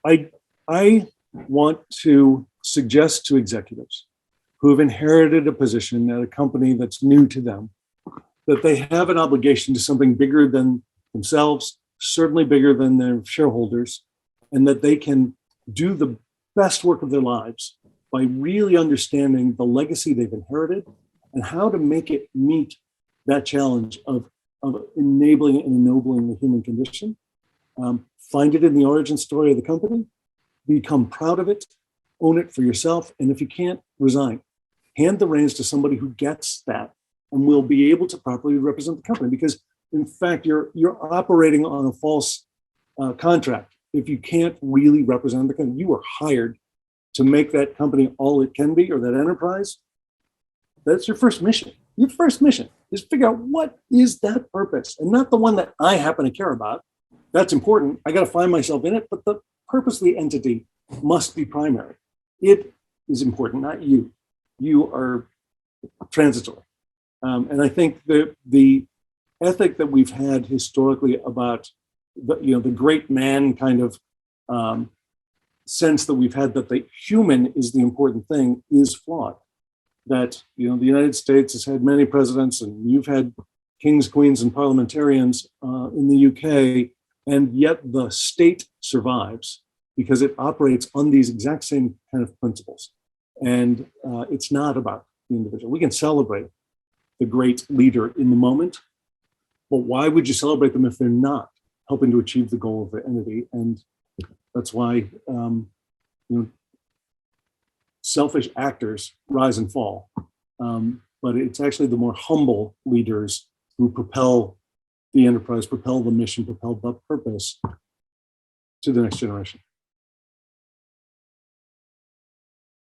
I, I want to suggest to executives who have inherited a position at a company that's new to them that they have an obligation to something bigger than themselves, certainly bigger than their shareholders, and that they can do the best work of their lives by really understanding the legacy they've inherited and how to make it meet that challenge of enabling and ennobling the human condition. Find it in the origin story of the company, become proud of it, own it for yourself, and if you can't, resign. Hand the reins to somebody who gets that and will be able to properly represent the company, because in fact, you're operating on a false contract. If you can't really represent the company, you are hired to make that company all it can be, or that enterprise. That's your first mission. Your first mission is figure out what is that purpose, and not the one that I happen to care about. That's important. I got to find myself in it, but the purpose of the entity must be primary. It is important, not you. You are transitory. And I think the ethic that we've had historically about the great man kind of sense that we've had that the human is the important thing is flawed. That the United States has had many presidents, and you've had kings, queens, and parliamentarians in the UK, and yet the state survives because it operates on these exact same kind of principles. And it's not about the individual. We can celebrate the great leader in the moment, but why would you celebrate them if they're not helping to achieve the goal of the entity? And that's why selfish actors rise and fall. But it's actually the more humble leaders who propel the enterprise, propel the mission, propel the purpose to the next generation.